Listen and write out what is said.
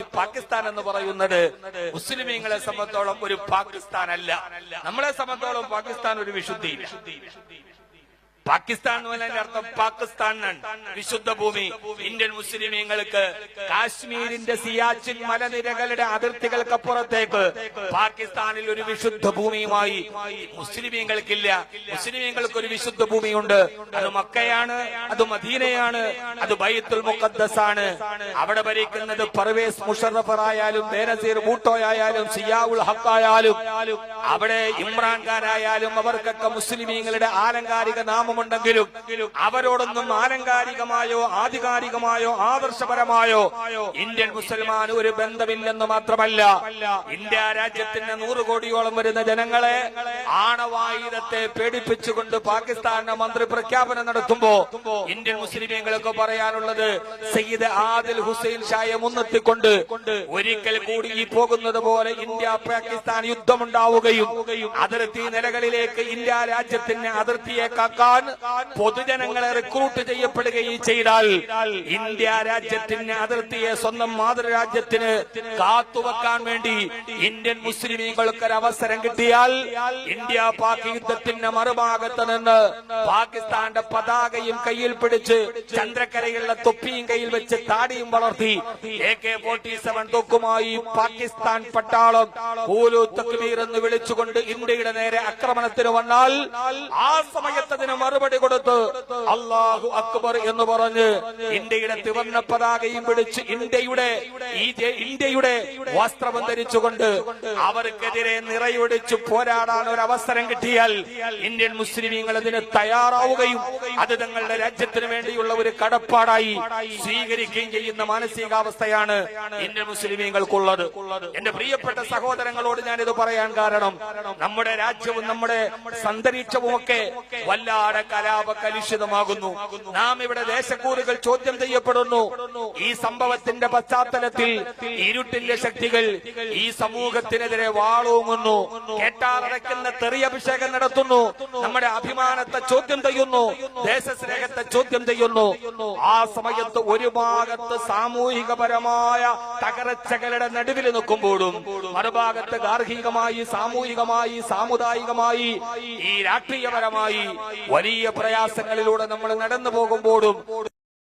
പാകിസ്ഥാൻ എന്ന് പറയുന്നത് മുസ്ലിമീങ്ങളെ സംബന്ധിച്ചോളം ഒരു പാകിസ്ഥാൻ അല്ല. നമ്മളെ സംബന്ധിച്ചോളം പാകിസ്ഥാൻ ഒരു വിശുദ്ധിയില്ല. പാകിസ്ഥാൻ എന്നതിന്റെ അർത്ഥം പാകിസ്ഥാൻ വിശുദ്ധ ഭൂമി. ഇന്ത്യൻ മുസ്ലിമീങ്ങൾക്ക് കാശ്മീരിന്റെ സിയാച്ചിൻ മലനിരകളുടെ അതിർത്തികൾക്കപ്പുറത്തേക്ക് പാകിസ്ഥാനിൽ ഒരു വിശുദ്ധ ഭൂമിയുമായി മുസ്ലിമീങ്ങൾക്കില്ല. മുസ്ലിമീങ്ങൾക്ക് ഒരു വിശുദ്ധ ഭൂമിയുണ്ട്. അത് മക്കയാണ്, അത് മദീനയാണ്, അത് ബൈത്തുൽ മുഖദ്ദസ് ആണ്. അവിടെ ഭരിക്കുന്നത് പർവേസ് മുഷറഫറായാലും ബേനസീർ ഭൂട്ടോയായാലും സിയാഉൽ ഹഖായാലും അവിടെ ഇമ്രാൻഖാനായാലും അവർക്കൊക്കെ മുസ്ലിമീങ്ങളുടെ ആലങ്കാരിക നാമമുണ്ടെങ്കിലും അവരോടൊന്നും ആലങ്കാരികമായോ ആധികാരികമായോ ആദർശപരമായോ ഇന്ത്യൻ മുസൽമാൻ ഒരു ബന്ധമില്ലെന്ന് മാത്രമല്ല, ഇന്ത്യ രാജ്യത്തിന്റെ 100 കോടിയോളം വരുന്ന ജനങ്ങളെ ആണവായുധത്തെ പേടിപ്പിച്ചുകൊണ്ട് പാകിസ്ഥാന്റെ മന്ത്രി പ്രഖ്യാപനം നടത്തുമ്പോ ഇന്ത്യൻ മുസ്ലിമീങ്ങൾക്ക് പറയാനുള്ളത് സയ്യിദ് ആദിൽ ഹുസൈൻ ഷായെ മുൻനിർത്തിക്കൊണ്ട് ഒരിക്കൽ കൂടി ഈ പോകുന്നത് പോലെ ഇന്ത്യ പാകിസ്ഥാൻ യുദ്ധമുണ്ടാവുകയും അതിർത്തി നിലകളിലേക്ക് ഇന്ത്യ രാജ്യത്തിന്റെ അതിർത്തിയെ കാക്കാൻ പൊതുജനങ്ങളെ റിക്രൂട്ട് ചെയ്യപ്പെടുകയും ചെയ്താൽ ഇന്ത്യ രാജ്യത്തിന്റെ അതിർത്തിയെ സ്വന്തം മാതൃരാജ്യത്തിന് കാത്തുവെക്കാൻ വേണ്ടി ഇന്ത്യൻ മുസ്ലിമീങ്ങൾക്ക് ഒരു അവസരം കിട്ടിയാൽ ഇന്ത്യ പാക് യുദ്ധത്തിന്റെ മറുഭാഗത്ത് നിന്ന് പാകിസ്ഥാന്റെ പതാകയും കയ്യിൽ പിടിച്ച് ചന്ദ്രക്കരയുള്ള തൊപ്പിയും കയ്യിൽ വെച്ച് താടിയും വളർത്തി AK-47 തോക്കുമായി പാകിസ്ഥാൻ പട്ടാളം കൂലു തക്ബീർ എന്ന് വിളിച്ചുകൊണ്ട് ഇന്ത്യയുടെ നേരെ ആക്രമണത്തിന് വന്നാൽ ആ സമയത്തതിന് മറുപടി കൊടുത്ത് അല്ലാഹു അക്ബർ എന്ന് പറഞ്ഞ് ഇന്ത്യയുടെ ത്രിവർണ്ണ പതാകയും പിടിച്ച് ഇന്ത്യയുടെ വസ്ത്രം ധരിച്ചുകൊണ്ട് അവർക്കെതിരെ നിറയൊടിച്ച് പോരാടാൻ ഒരു അവസരം കിട്ടിയാൽ ഇന്ത്യൻ മുസ്ലിമീങ്ങൾ അതിന് തയ്യാറാവുകയും അത് തങ്ങളുടെ രാജ്യത്തിന് വേണ്ടിയുള്ള ഒരു കടപ്പാടായി സ്വീകരിക്കുകയും ചെയ്യുന്ന മാനസികാവസ്ഥയാണ് ഇന്ത്യൻ മുസ്ലിമീങ്ങൾക്കുള്ളത്. എന്റെ പ്രിയപ്പെട്ട സഹോദരങ്ങളോട് ഞാനിത് പറയാൻ കാരണം നമ്മുടെ രാജ്യവും നമ്മുടെ അന്തരീക്ഷവും ഒക്കെ വല്ലാതെ കലാപകലുഷിതമാകുന്നു. നാം ഇവിടെ ദേശക്കൂറുകൾ ചോദ്യം ചെയ്യപ്പെടുന്നു. ഈ സംഭവത്തിന്റെ പശ്ചാത്തലത്തിൽ ഇരുട്ടിന്റെ ശക്തികൾ ഈ സമൂഹത്തിനെതിരെ വാളോങ്ങുന്നു, കേട്ടാറടക്കുന്ന തെറിയഭിഷേകം നടത്തുന്നു, നമ്മുടെ അഭിമാനത്തെ ചോദ്യം ചെയ്യുന്നു, ദേശസ്നേഹത്തെ ചോദ്യം ചെയ്യുന്നു. ആ സമയത്ത് ഒരു ഭാഗത്ത് സാമൂഹികപരമായ തകർച്ചകളുടെ നടുവിൽ നിൽക്കുമ്പോഴും മറുഭാഗത്ത് ഗാർഹികമായി സാമൂഹികമായി സാമുദായികമായി ഈ രാഷ്ട്രീയപരമായി വലിയ പ്രയാസങ്ങളിലൂടെ നമ്മൾ നടന്നു പോകുമ്പോഴും